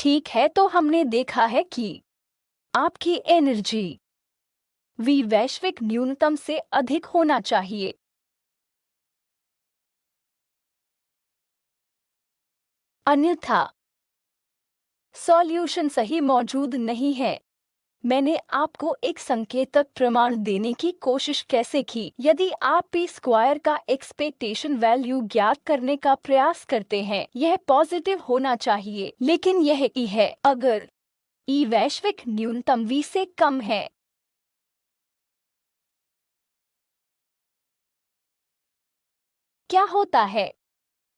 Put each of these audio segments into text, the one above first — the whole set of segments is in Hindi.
ठीक है, तो हमने देखा है कि आपकी एनर्जी वी वैश्विक न्यूनतम से अधिक होना चाहिए। अन्यथा सॉल्यूशन सही मौजूद नहीं है। मैंने आपको एक संकेतक प्रमाण देने की कोशिश कैसे की। यदि आप पी स्क्वायर का एक्सपेक्टेशन वैल्यू ज्ञात करने का प्रयास करते हैं, यह पॉजिटिव होना चाहिए, लेकिन यह ई है अगर ई वैश्विक न्यूनतम वी से कम है। क्या होता है?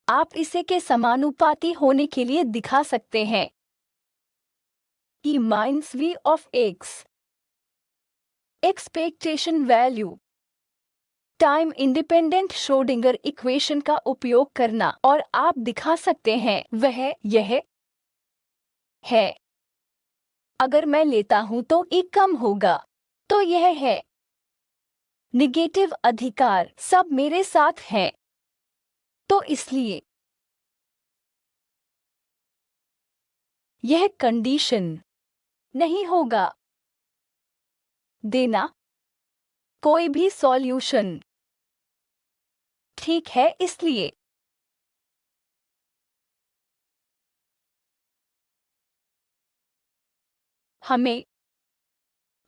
आप इसे के समानुपाती होने के लिए दिखा सकते हैं। E minus V of x expectation value time independent Schrodinger equation का उपयोग करना, और आप दिखा सकते हैं वह यह है। अगर मैं लेता हूं तो ई कम होगा, तो यह है। निगेटिव अधिकार सब मेरे साथ हैं, तो इसलिए यह कंडीशन नहीं होगा देना कोई भी सॉल्यूशन। ठीक है, इसलिए हमें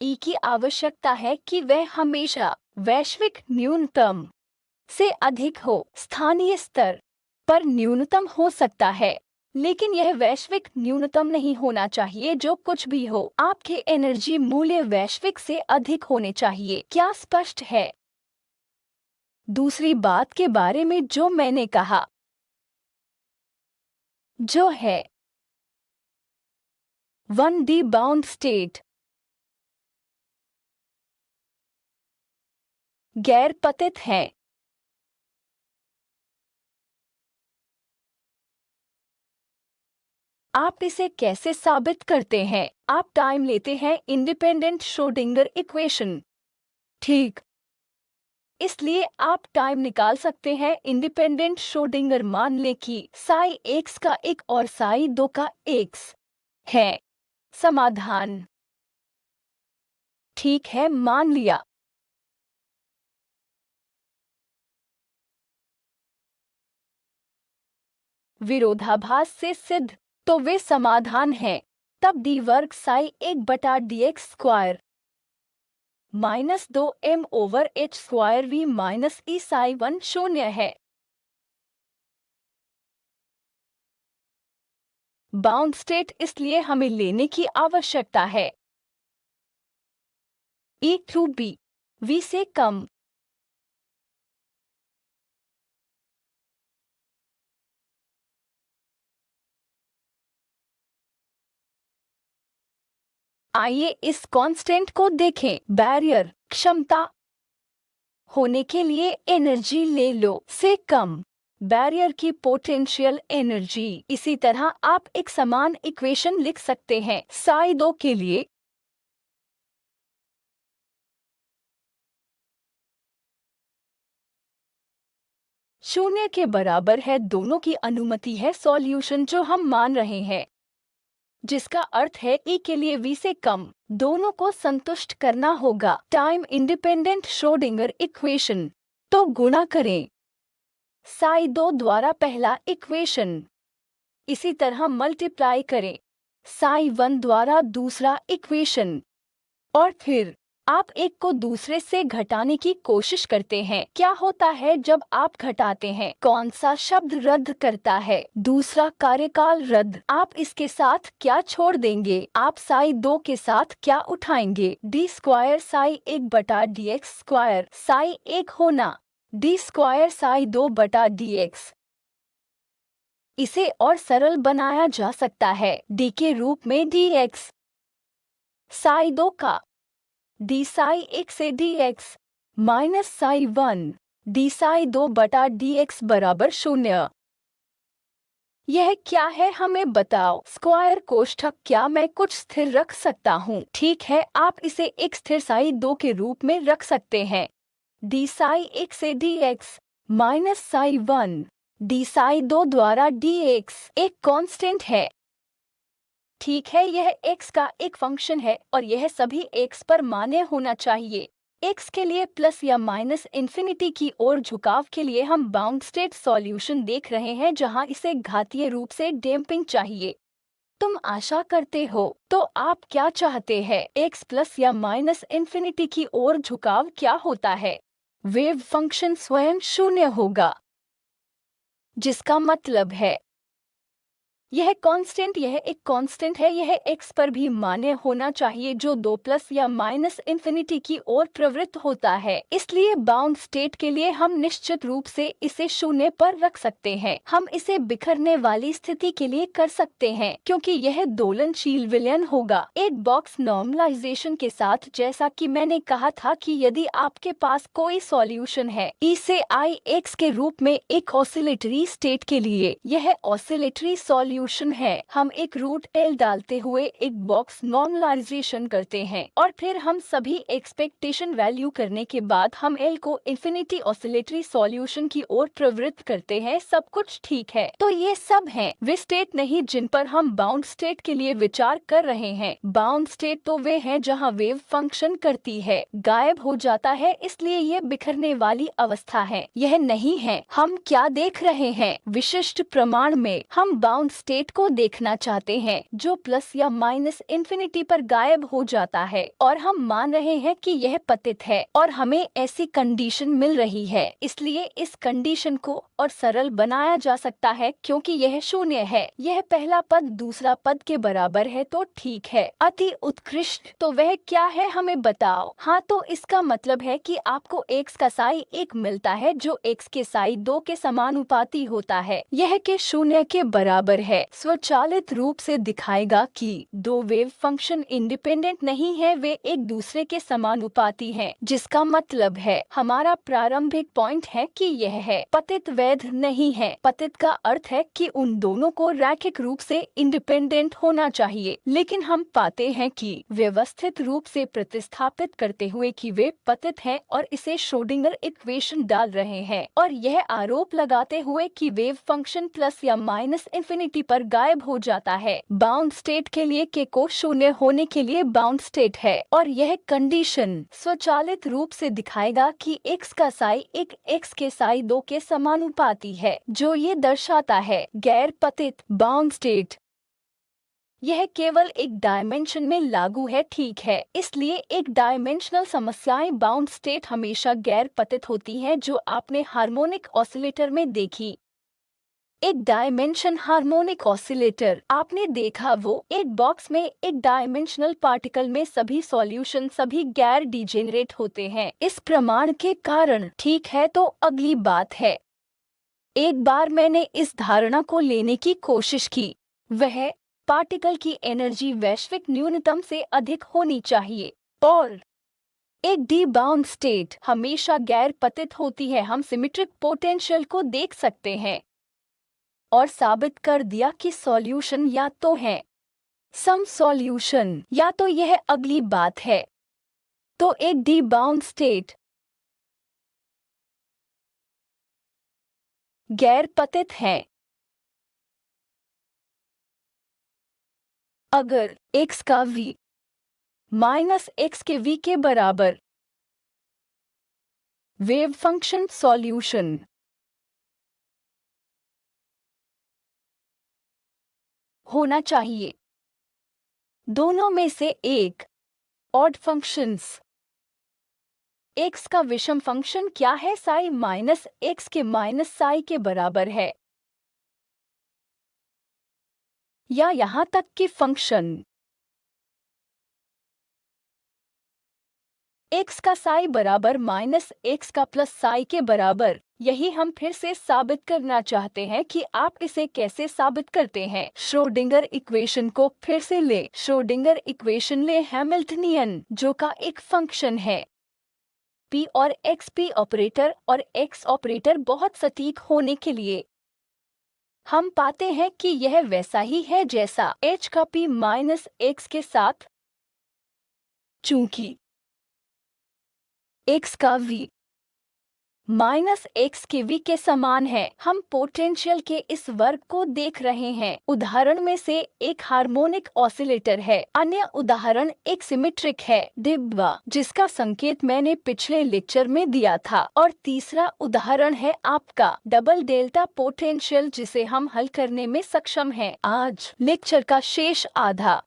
ई की आवश्यकता है कि वह हमेशा वैश्विक न्यूनतम से अधिक हो। स्थानीय स्तर पर न्यूनतम हो सकता है, लेकिन यह वैश्विक न्यूनतम नहीं होना चाहिए। जो कुछ भी हो, आपके एनर्जी मूल्य वैश्विक से अधिक होने चाहिए। क्या स्पष्ट है? दूसरी बात के बारे में जो मैंने कहा, जो है 1D बाउंड स्टेट गैर पतित है। आप इसे कैसे साबित करते हैं? आप टाइम लेते हैं इंडिपेंडेंट श्रोडिंगर इक्वेशन। ठीक, इसलिए आप टाइम निकाल सकते हैं इंडिपेंडेंट श्रोडिंगर। मान लें कि साई एक्स का एक और साई दो का एक्स है। समाधान ठीक है, मान लिया। विरोधाभास से सिद्ध, तो वे समाधान हैं। तब डी वर्ग साई एक बटा d x square minus 2m/h² V minus E psi 1 शून्य है। बाउंड स्टेट इसलिए हमें लेने की आवश्यकता है ई टू बी वी से कम। आइए इस कांस्टेंट को देखें। बैरियर क्षमता होने के लिए एनर्जी ले लो से कम बैरियर की पोटेंशियल एनर्जी। इसी तरह आप एक समान इक्वेशन लिख सकते हैं साई 2 के लिए। शून्य के बराबर है। दोनों की अनुमति है सॉल्यूशन जो हम मान रहे हैं, जिसका अर्थ है ई के लिए वी से कम। दोनों को संतुष्ट करना होगा। टाइम इंडिपेंडेंट श्रोडिंगर इक्वेशन तो गुणा करें साई 2 द्वारा पहला इक्वेशन, इसी तरह मल्टीप्लाई करें साई 1 द्वारा दूसरा इक्वेशन, और फिर आप एक को दूसरे से घटाने की कोशिश करते हैं। क्या होता है जब आप घटाते हैं? कौन सा शब्द रद्द करता है? दूसरा कार्यकाल रद्द। आप इसके साथ क्या छोड़ देंगे? आप साई 2 के साथ क्या उठाएंगे? डी स्क्वायर साई 1 बटा डी एक्स स्क्वायर साई 1 होना डी स्क्वायर साई 2 बटा डी एक्स। इसे और सरल बनाया जा सकता है डी के रूप में डी एक्स साई 2 का डी साई 1 से D x minus psi 1 D Sai 2 बटा डी एक्स बराबर 0। यह क्या है हमें बताओ। स्क्वायर कोष्ठक। क्या मैं कुछ स्थिर रख सकता हूँ? ठीक है, आप इसे एक स्थिर साई 2 के रूप में रख सकते हैं। डी साई 1 से D x minus psi 1 D Sai 2 द्वारा डी एक्स एक कांस्टेंट है। ठीक है, यह x का एक फंक्शन है और यह सभी x पर मान्य होना चाहिए। x के लिए प्लस या माइनस इन्फिनिटी की ओर झुकाव के लिए हम बाउंड स्टेट सॉल्यूशन देख रहे हैं जहां इसे घातीय रूप से डैम्पिंग चाहिए। तुम आशा करते हो, तो आप क्या चाहते हैं? x प्लस या माइनस इन्फिनिटी की ओर झुकाव क्या होता है? वेव फंक्शन स्वयं शून्य होगा, जिसका मतलब है यह एक कांस्टेंट है। यह x पर भी मान्य होना चाहिए जो 2 प्लस या माइनस इन्फिनिटी की ओर प्रवृत्त होता है। इसलिए बाउंड स्टेट के लिए हम निश्चित रूप से इसे शून्य पर रख सकते हैं। हम इसे बिखरने वाली स्थिति के लिए कर सकते हैं क्योंकि यह दोलनशील विलयन होगा एक बॉक्स नॉर्मलाइजेशन के साथ। जैसा कि मैंने कहा था कि यदि आपके पास कोई सॉल्यूशन है E से I x के रूप में एक ऑसिलेटरी स्टेट के लिए, यह ऑसिलेटरी सॉल्यूशन है। हम एक रूट L डालते हुए एक बॉक्स नॉर्मलाइजेशन करते हैं और फिर हम सभी एक्सपेक्टेशन वैल्यू करने के बाद हम L को इन्फिनिटी ऑसिलेटरी सॉल्यूशन की ओर प्रवृत्त करते हैं। सब कुछ ठीक है। तो ये सब हैं वे स्टेट नहीं जिन पर हम बाउंड स्टेट के लिए विचार कर रहे हैं। बाउंड स्टेट तो वे हैं जहां वेव फंक्शन करती है, गायब हो जाता है, इसलिए ये बिखरने वाली अवस्था है। यह नहीं है। हम क्या देख रहे हैं? विशिष्ट प्रमाण में हम बाउंड स्टेट को देखना चाहते हैं जो प्लस या माइनस इन्फिनिटी पर गायब हो जाता है और हम मान रहे हैं कि यह पतित है और हमें ऐसी कंडीशन मिल रही है। इसलिए इस कंडीशन को और सरल बनाया जा सकता है क्योंकि यह शून्य है। यह पहला पद दूसरा पद के बराबर है तो ठीक है। अति उत्कृष्ट। तो वह क्या है, हमें बताओ। हाँ, तो इसका मतलब है कि आपको x का साई 1 मिलता है जो x के साई 2 के समानुपाती होता है। यह के शून्य के बराबर है। स्वचालित रूप से दिखाएगा कि दो वेव फंक्शन इंडिपेंडेंट नहीं है, वे एक दूसरे के समानुपाती हैं, जिसका मतलब है हमारा प्रारंभिक पॉइंट है कि यह है पतित वैध नहीं है। पतित का अर्थ है कि उन दोनों को रैखिक रूप से इंडिपेंडेंट होना चाहिए, लेकिन हम पाते हैं कि व्यवस्थित रूप से प्रतिस्थापित करते हुए कि वे पतित हैं और इसे श्रोडिंगर इक्वेशन डाल रहे हैं और यह आरोप लगाते हुए कि वेव फंक्शन प्लस या माइनस इन्फिनिटी पर गायब हो जाता है। बाउंड स्टेट के लिए के को शून्य होने के लिए बाउंड स्टेट है और यह कंडीशन स्वचालित रूप से दिखाएगा कि x का साई एक x के साई 2 के समानुपाती है, जो ये दर्शाता है गैर पतित बाउंड स्टेट। यह केवल एक डायमेंशन में लागू है, ठीक है। इसलिए एक डायमेंशनल समस्याएं बाउंड स्टेट हमेशा गैर पतित होती हैं, जो आपने हार्मोनिक ऑसिलेटर में देखी। एक डायमेंशन हार्मोनिक ऑसिलेटर आपने देखा, वो एक बॉक्स में एक डायमेंशनल पार्टिकल में सभी सॉल्यूशन सभी गैर डिजेनरेट होते हैं इस प्रमाण के कारण, ठीक है। तो अगली बात है, एक बार मैंने इस धारणा को लेने की कोशिश की, वह पार्टिकल की एनर्जी वैश्विक न्यूनतम से अधिक होनी चाहिए और एक डी बाउंड स्टेट हमेशा गैर पतित होती है। हम सिमेट्रिक पोटेंशियल को देख सकते हैं और साबित कर दिया कि सॉल्यूशन या तो है सम सॉल्यूशन या तो यह अगली बात है। तो एक डी बाउंड स्टेट गैर पतित है अगर x का v माइनस x के v के बराबर वेव फंक्शन सॉल्यूशन होना चाहिए। दोनों में से एक ऑड फंक्शंस। x का विषम फंक्शन क्या है? साई माइनस x के माइनस साई के बराबर है, या यहाँ तक कि फंक्शन x का साई बराबर माइनस x का प्लस साई के बराबर। यही हम फिर से साबित करना चाहते हैं कि आप इसे कैसे साबित करते हैं। श्रोडिंगर इक्वेशन को फिर से ले। श्रोडिंगर इक्वेशन ले हैमिल्टनियन, जो का एक फंक्शन है p और x। p ऑपरेटर और x ऑपरेटर बहुत सटीक होने के लिए हम पाते हैं कि यह वैसा ही है जैसा h का p माइनस x के साथ। चूंकि x का v माइनस एक्स के v के समान है। हम पोटेंशियल के इस वर्ग को देख रहे हैं। उदाहरण में से एक हार्मोनिक ऑसिलेटर है, अन्य उदाहरण एक सिमेट्रिक है डिब्बा, जिसका संकेत मैंने पिछले लेक्चर में दिया था, और तीसरा उदाहरण है आपका डबल डेल्टा पोटेंशियल, जिसे हम हल करने में सक्षम हैं। आज लेक्चर का शेष आधा।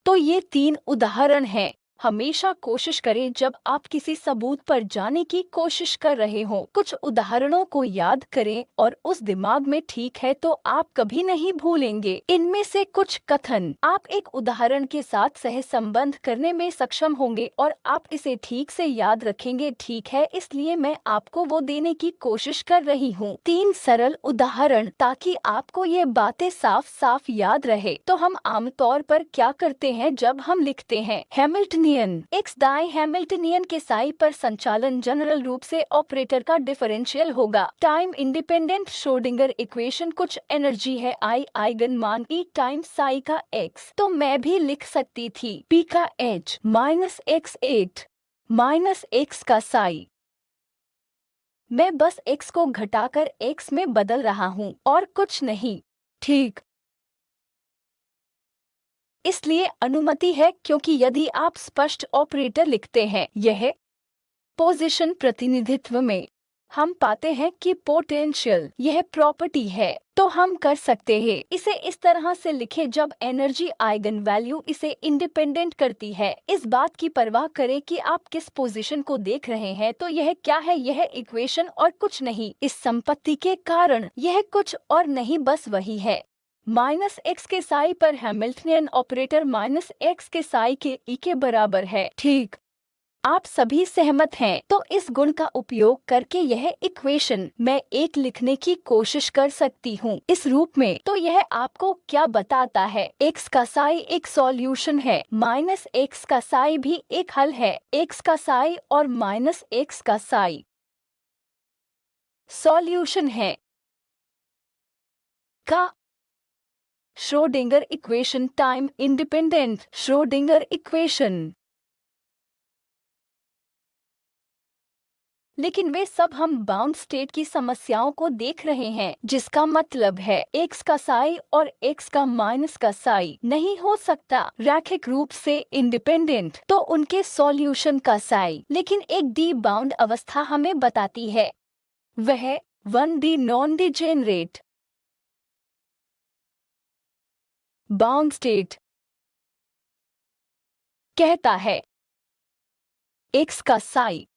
तो ये 3 उदाहरण हैं। हमेशा कोशिश करें जब आप किसी सबूत पर जाने की कोशिश कर रहे हो, कुछ उदाहरणों को याद करें और उस दिमाग में ठीक है तो आप कभी नहीं भूलेंगे। इनमें से कुछ कथन आप एक उदाहरण के साथ सहसंबंध करने में सक्षम होंगे और आप इसे ठीक से याद रखेंगे। ठीक है, इसलिए मैं आपको वो देने की कोशिश कर रही हूँ। 3 सरल उदाहरण ताकि आपको ये बातें साफ साफ याद रहे। तो हम आमतौर पर क्या करते हैं जब हम लिखते हैं हैमिल्टनियन एक्स दाएं हैमिल्टनियन के साई पर संचालन जनरल रूप से ऑपरेटर का डिफरेंशियल होगा। टाइम इंडिपेंडेंट श्रोडिंगर इक्वेशन कुछ एनर्जी है आई आइगन मान ई टाइम्स साई का एक्स, तो मैं भी लिख सकती थी पी का H minus x 8 minus x का साई। मैं बस x को घटाकर x में बदल रहा हूँ और कुछ नहीं, ठीक। इसलिए अनुमति है, क्योंकि यदि आप स्पष्ट ऑपरेटर लिखते हैं यह पोजीशन प्रतिनिधित्व में, हम पाते हैं कि पोटेंशियल यह प्रॉपर्टी है, तो हम कर सकते हैं इसे इस तरह से लिखें जब एनर्जी आइगन वैल्यू इसे इंडिपेंडेंट करती है। इस बात की परवाह करें कि आप किस पोजीशन को देख रहे हैं। तो यह क्या है? यह इक्वेशन और कुछ नहीं। इस संपत्ति के कारण यह कुछ और नहीं, बस वही है। माइनस एक्स के साई पर हैमिल्टनियन ऑपरेटर माइनस एक्स के साई के ई के बराबर है, ठीक। आप सभी सहमत हैं? तो इस गुण का उपयोग करके यह इक्वेशन मैं एक लिखने की कोशिश कर सकती हूँ इस रूप में। तो यह आपको क्या बताता है? एक्स का साई एक सॉल्यूशन है, माइनस एक्स का साई भी एक हल है। एक्स का साई और माइनस एक्स का साई सॉल्यूशन है का Schrodinger equation, time independent Schrodinger equation. लेकिन वे सब हम बाउंड स्टेट की समस्याओं को देख रहे हैं, जिसका मतलब है एक्स का साई और एक्स का माइनस का साई नहीं हो सकता रैखिक रूप से इंडिपेंडेंट, तो उनके सॉल्यूशन का साई। लेकिन एक डी बाउंड अवस्था हमें बताती है, वह 1D non degenerate bound state कहता है एक्स का साई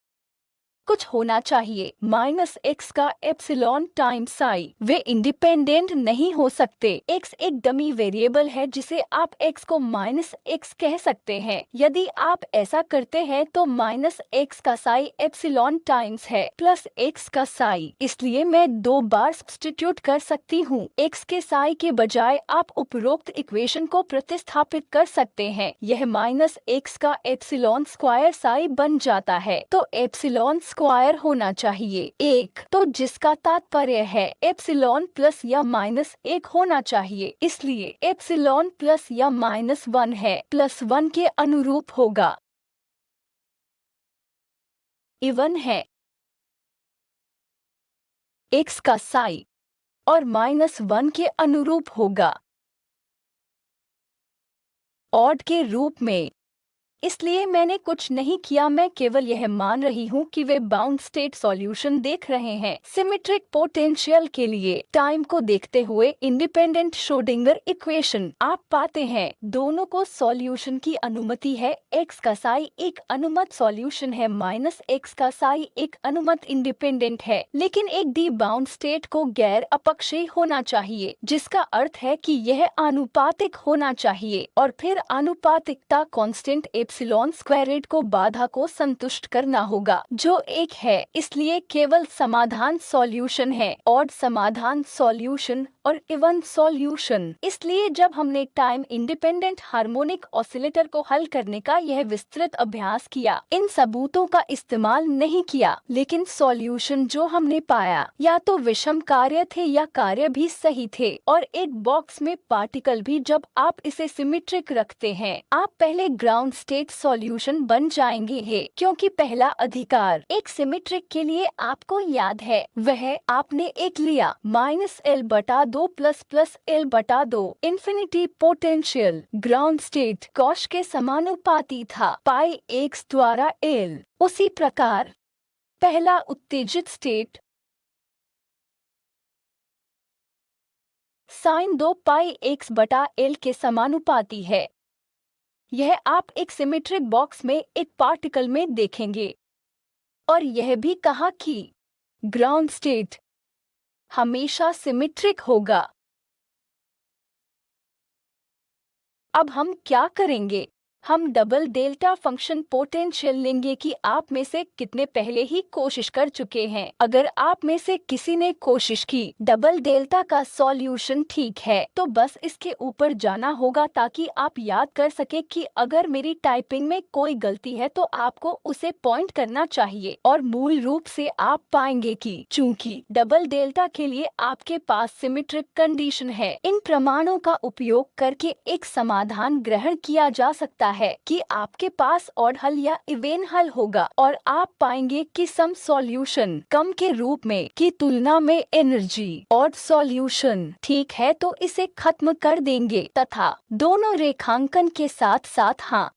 कुछ होना चाहिए माइनस एक्स का एप्सिलॉन टाइम्स साई। वे इंडिपेंडेंट नहीं हो सकते। एक्स एक डमी वेरिएबल है जिसे आप एक्स को माइनस एक्स कह सकते हैं। यदि आप ऐसा करते हैं तो माइनस एक्स का साई एप्सिलॉन टाइम्स है प्लस एक्स का साई। इसलिए मैं 2 बार सब्स्टिट्यूट कर सकती हूँ। एक्स के साई के बजाय आप उपरोक्त इक्वेशन को प्रतिस्थापित कर सकते हैं। यह माइनस एक्स का एप्सिलॉन स्क्वायर साई बन जाता है। तो एप्सिलॉन स्क्वायर होना चाहिए 1, तो जिसका तात्पर्य है एप्सिलॉन प्लस या माइनस 1 होना चाहिए। इसलिए एप्सिलॉन प्लस या माइनस 1 है, प्लस 1 के अनुरूप होगा, इवन है एक्स का साई और माइनस 1 के अनुरूप होगा ऑड के रूप में। इसलिए मैंने कुछ नहीं किया, मैं केवल यह मान रही हूँ कि वे बाउंड स्टेट सॉल्यूशन देख रहे हैं। सिमेट्रिक पोटेंशियल के लिए टाइम को देखते हुए इंडिपेंडेंट श्रोडिंगर इक्वेशन आप पाते हैं दोनों को सॉल्यूशन की अनुमति है। एक्स का साई एक अनुमत सॉल्यूशन है, माइनस एक्स का साई एक अनुमत इंडिपेंडेंट है। लेकिन एक डी बाउंड स्टेट को गैर अपक्षयी होना चाहिए, जिसका अर्थ है कि यह आनुपातिक होना चाहिए और फिर आनुपातिकता कांस्टेंट एप्सिलॉन स्क्वायरेड को बाधा को संतुष्ट करना होगा जो 1 है। इसलिए केवल समाधान सॉल्यूशन है, ऑड समाधान सॉल्यूशन और इवन सॉल्यूशन। इसलिए जब हमने टाइम इंडिपेंडेंट हार्मोनिक ऑसिलेटर को हल करने का यह विस्तृत अभ्यास किया, इन सबूतों का इस्तेमाल नहीं किया, लेकिन सॉल्यूशन जो हमने पाया या तो विषम कार्य थे या कार्य भी सही थे। और एक बॉक्स में पार्टिकल भी जब आप इसे सिमेट्रिक रखते हैं, आप पहले ग्राउंड स्टेट सॉल्यूशन बन जाएंगे है, क्योंकि पहला अधिकार एक सिमेट्रिक के लिए आपको याद है, वह आपने एक लिया -L/2 + L/2 infinity potential ground state cosh के समानुपाती था पाई x द्वारा L। उसी प्रकार पहला उत्तेजित स्टेट sin 2 पाई x/L के समानुपाती है। यह आप एक सिमेट्रिक बॉक्स में एक पार्टिकल में देखेंगे। और यह भी कहा कि ग्राउंड स्टेट हमेशा सिमेट्रिक होगा। अब हम क्या करेंगे? हम डबल डेल्टा फंक्शन पोटेंशियल लेंगे कि आप में से कितने पहले ही कोशिश कर चुके हैं। अगर आप में से किसी ने कोशिश की डबल डेल्टा का सॉल्यूशन ठीक है, तो बस इसके ऊपर जाना होगा ताकि आप याद कर सके कि अगर मेरी टाइपिंग में कोई गलती है तो आपको उसे पॉइंट करना चाहिए। और मूल रूप से आप पाएंगे कि चूंकि डबल डेल्टा के लिए आपके पास सिमेट्रिक कंडीशन है, इन प्रमाणों का उपयोग करके एक समाधान ग्रहण किया जा सकता है कि आपके पास ऑड हल या इवेन हल होगा। और आप पाएंगे कि सम सॉल्यूशन कम के रूप में की तुलना में एनर्जी ऑड सॉल्यूशन ठीक है, तो इसे खत्म कर देंगे तथा दोनों रेखांकन के साथ साथ हाँ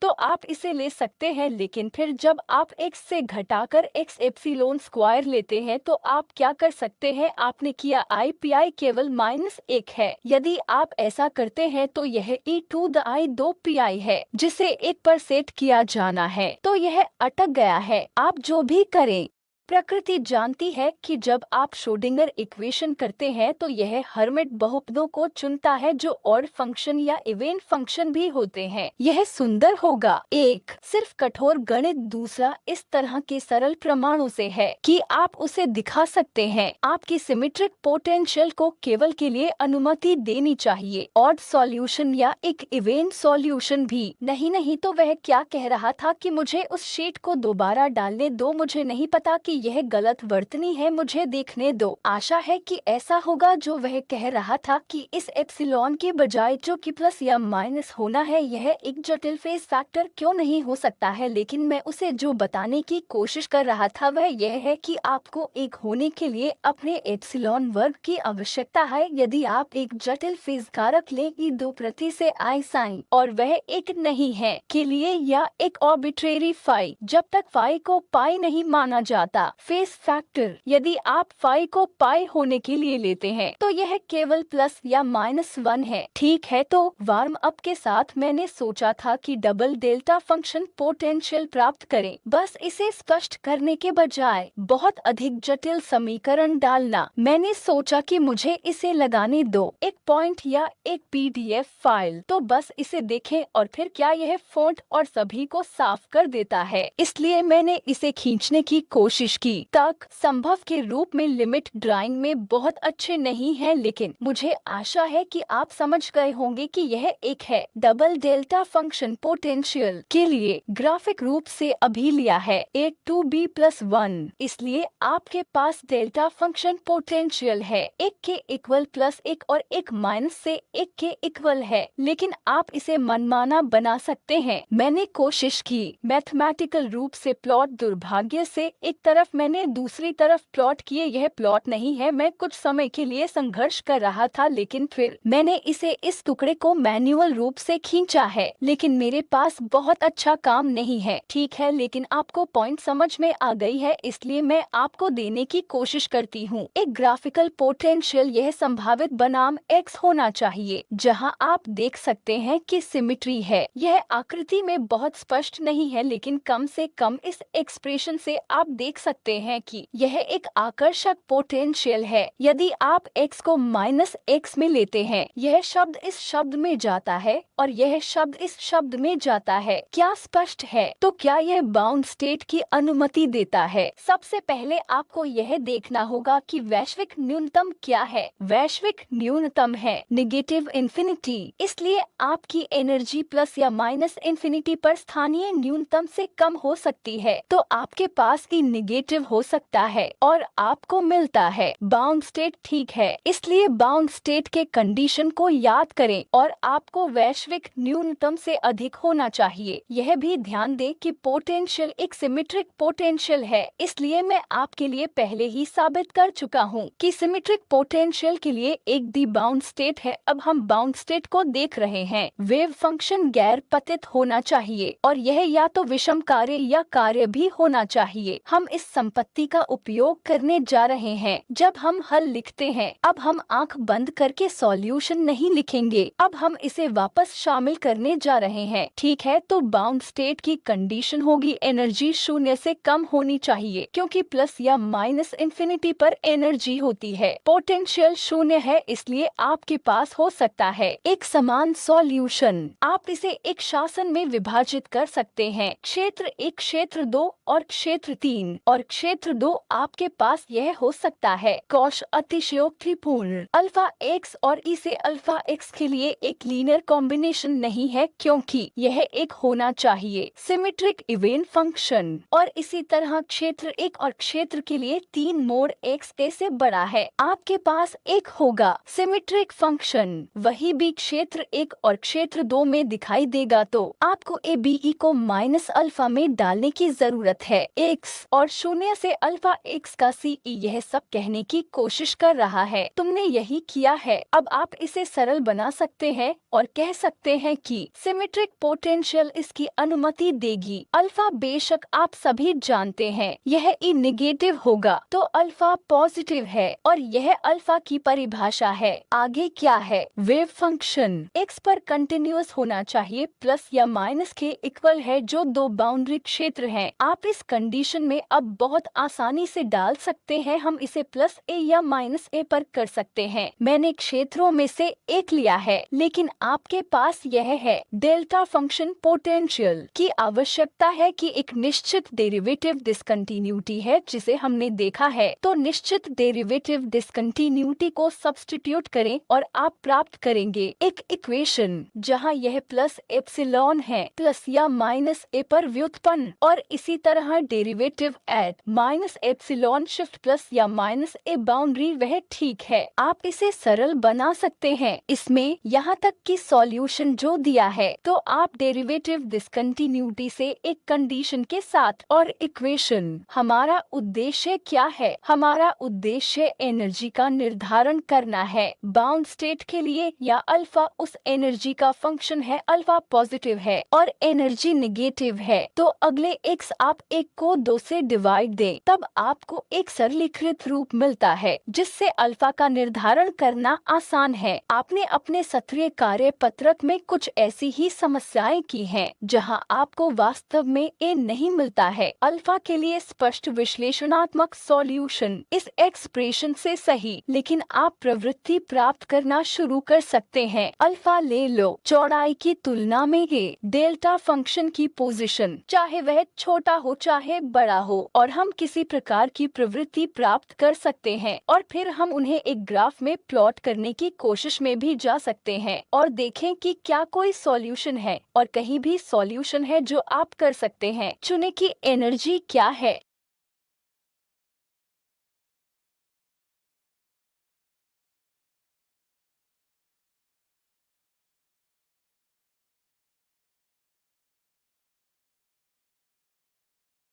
तो आप इसे ले सकते हैं। लेकिन फिर जब आप x से घटाकर x एप्सिलॉन स्क्वायर लेते हैं तो आप क्या कर सकते हैं? आपने किया IPI केवल -1 है। यदि आप ऐसा करते हैं तो यह e⁻² है जिसे 1 पर सेट किया जाना है, तो यह अटक गया है। आप जो भी करें, प्रकृति जानती है कि जब आप श्रोडिंगर इक्वेशन करते हैं तो यह हर्मिट बहुपदों को चुनता है जो ऑड फंक्शन या इवेन फंक्शन भी होते हैं। यह सुंदर होगा। एक सिर्फ कठोर गणित, दूसरा इस तरह के सरल प्रमाणों से है कि आप उसे दिखा सकते हैं। आपकी सिमेट्रिक पोटेंशियल को केवल के लिए अनुमति देनी चाहिए, ऑड सॉल्यूशन या एक इवेन सॉल्यूशन भी नहीं। तो वह क्या कह रहा था कि मुझे उस शीट को दोबारा डालने दो, मुझे नहीं पता कि यह गलत वर्तनी है, मुझे देखने दो। आशा है कि ऐसा होगा जो वह कह रहा था कि इस एप्सिलॉन के बजाय जो कि प्लस या माइनस होना है, यह एक जटिल फेज फैक्टर क्यों नहीं हो सकता है। लेकिन मैं उसे जो बताने की कोशिश कर रहा था वह यह है कि आपको एक होने के लिए अपने एप्सिलॉन वर्ग की आवश्यकता है। यदि आप एक जटिल फेज कारक ले कि 2 प्रति से आई साइन और वह एक नहीं है के लिए या एक आर्बिट्रेरी फाई, जब तक फाई को पाई नहीं माना जाता फेज फैक्टर, यदि आप फाई को पाई होने के लिए लेते हैं तो यह केवल प्लस या -1 है। ठीक है, तो वार्म अप के साथ मैंने सोचा था कि डबल डेल्टा फंक्शन पोटेंशियल प्राप्त करें, बस इसे स्पष्ट करने के बजाय बहुत अधिक जटिल समीकरण डालना। मैंने सोचा कि मुझे इसे लगाने दो, एक पॉइंट या एक PDF फाइल, तो बस इसे देखें और फिर क्या यह फ़ॉन्ट और सभी को साफ कर देता है। इसलिए मैंने इसे खींचने की कोशिश की तक संभव के रूप में। लिमिट ड्राइंग में बहुत अच्छे नहीं है, लेकिन मुझे आशा है कि आप समझ गए होंगे कि यह एक है डबल डेल्टा फंक्शन पोटेंशियल के लिए ग्राफिक रूप से अभी लिया है 2b+1। इसलिए आपके पास डेल्टा फंक्शन पोटेंशियल है 1 के इक्वल +1 और 1 माइनस से 1 के इक्वल है, लेकिन आप इसे मनमाना बना सकते हैं। मैंने कोशिश की मैथमेटिकल रूप से प्लॉट, दुर्भाग्य से एक तरफ मैंने दूसरी तरफ प्लॉट किए। यह प्लॉट नहीं है। मैं कुछ समय के लिए संघर्ष कर रहा था, लेकिन फिर मैंने इसे इस टुकड़े को मैन्युअल रूप से खींचा है। लेकिन मेरे पास बहुत अच्छा काम नहीं है, ठीक है, लेकिन आपको पॉइंट समझ में आ गई है, इसलिए मैं आपको देने की कोशिश करती हूँ। एक ग्राफिकल पोटेंशियल यह संभावित बनाम x होना चाहिए जहाँ आप देख सकते हैं कि सिमेट्री है। यह आकृति में बहुत स्पष्ट नहीं है, लेकिन कम से कम इस एक्सप्रेशन से आप देख सकते सकते हैं कि यह एक आकर्षक पोटेंशियल है। यदि आप x को -x में लेते हैं, यह शब्द इस शब्द में जाता है और यह शब्द इस शब्द में जाता है। क्या स्पष्ट है? तो क्या यह बाउंड स्टेट की अनुमति देता है? सबसे पहले आपको यह देखना होगा कि वैश्विक न्यूनतम क्या है। वैश्विक न्यूनतम है नेगेटिव इन्फिनिटी, इसलिए आपकी एनर्जी प्लस या माइनस इन्फिनिटी पर स्थानीय न्यूनतम से कम हो सकती है, तो आपके पास ही नेगेटिव हो सकता है और आपको मिलता है बाउंड स्टेट। ठीक है, इसलिए बाउंड स्टेट के कंडीशन को याद करें और आपको वैश्विक न्यूनतम से अधिक होना चाहिए। यह भी ध्यान दें कि पोटेंशियल एक सिमेट्रिक पोटेंशियल है, इसलिए मैं आपके लिए पहले ही साबित कर चुका हूँ कि सिमेट्रिक पोटेंशियल के लिए एक दी बाउंड स्टेट है। अब हम बाउंड स्टेट को देख रहे हैं। वेव फंक्शन गैर पतित होना चाहिए और यह या तो विषम कार्य या कार्य भी होना चाहिए। हम इस संपत्ति का उपयोग करने जा रहे हैं जब हम हल लिखते हैं। अब हम आंख बंद करके सॉल्यूशन नहीं लिखेंगे, अब हम इसे वापस शामिल करने जा रहे हैं। ठीक है, तो बाउंड स्टेट की कंडीशन होगी एनर्जी 0 से कम होनी चाहिए, क्योंकि प्लस या माइनस इन्फिनिटी पर एनर्जी होती है। पोटेंशियल 0 है, इसलिए आपके पास हो सकता है एक समान सॉल्यूशन। आप इसे एक शासन में विभाजित कर सकते हैं, क्षेत्र 1, क्षेत्र 2 और क्षेत्र 3। और क्षेत्र 2 आपके पास यह हो सकता है कॉश अतिशयोक्तिपूर्ण अल्फा x और ई से अल्फा x के लिए एक लीनियर कॉम्बिनेशन नहीं है, क्योंकि यह एक होना चाहिए सिमेट्रिक इवेन फंक्शन। और इसी तरह क्षेत्र 1 और क्षेत्र के लिए 3 मोड x a से बड़ा है, आपके पास एक होगा सिमेट्रिक फंक्शन। वही भी क्षेत्र 1 और क्षेत्र 2 में दिखाई देगा, तो आपको a b e को माइनस अल्फा में डालने की जरूरत है। x और 0 से अल्फा x का c e यह सब कहने की कोशिश कर रहा है, तुमने यही किया है। अब आप इसे सरल बना सकते हैं और कह सकते हैं कि सिमेट्रिक पोटेंशियल इसकी अनुमति देगी। अल्फा बेशक आप सभी जानते हैं यह ई नेगेटिव होगा, तो अल्फा पॉजिटिव है और यह अल्फा की परिभाषा है। आगे क्या है? वेव फंक्शन x पर कंटिन्यूअस होना चाहिए, प्लस या माइनस के इक्वल है, जो 2 बाउंड्री क्षेत्र हैं। आप इस कंडीशन में अब बहुत आसानी से डाल सकते हैं। हम इसे प्लस a या माइनस a पर कर सकते हैं। मैंने क्षेत्रों में से एक लिया है, लेकिन आपके पास यह है। डेल्टा फंक्शन पोटेंशियल की आवश्यकता है कि एक निश्चित डेरिवेटिव डिसकंटिन्यूटी है जिसे हमने देखा है, तो निश्चित डेरिवेटिव डिसकंटिन्यूटी को सब्स्टिट्यूट करें और आप प्राप्त करेंगे एक इक्वेशन जहां यह प्लस एप्सिलॉन है प्लस या माइनस a पर व्युत्पन्न, और इसी तरह derivative eight minus epsilon shift plus या माइनस a बाउंड्री वह ठीक है। आप इसे सरल बना सकते हैं इसमें यहाँ तक कि सॉल्यूशन जो दिया है, तो आप डेरिवेटिव डिसकंटिन्यूटी से एक कंडीशन के साथ और इक्वेशन। हमारा उद्देश्य क्या है? हमारा उद्देश्य एनर्जी का निर्धारण करना है बाउंड स्टेट के लिए, या अल्फा उस एनर्जी का फंक्शन है, अल्फा पॉजिटिव है और एनर्जी नेगेटिव है। तो अगले x आप 1 को 2 से डिवाइड दें, तब आपको एक सरलीकृत रूप मिलता है जिससे अल्फा का निर्धारण करना आसान है। आपने अपने सत्रीय कार्य पत्रक में कुछ ऐसी ही समस्याएं की हैं जहां आपको वास्तव में a नहीं मिलता है। अल्फा के लिए स्पष्ट विश्लेषणात्मक सॉल्यूशन इस एक्सप्रेशन से सही, लेकिन आप प्रवृत्ति प्राप्त करना शुरू कर सकते हैं। अल्फा ले लो, चौड़ाई की तुलना में ये डेल्टा फंक्शन की पोजीशन, चाहे वह छोटा हो चाहे बड़ा हो, और हम किसी प्रकार की प्रवृत्ति प्राप्त कर सकते हैं और फिर हम उन्हें एक ग्राफ में प्लॉट करने की कोशिश में भी जा सकते हैं और देखें कि क्या कोई सॉल्यूशन है और कहीं भी सॉल्यूशन है जो आप कर सकते हैं। चुने की एनर्जी क्या है।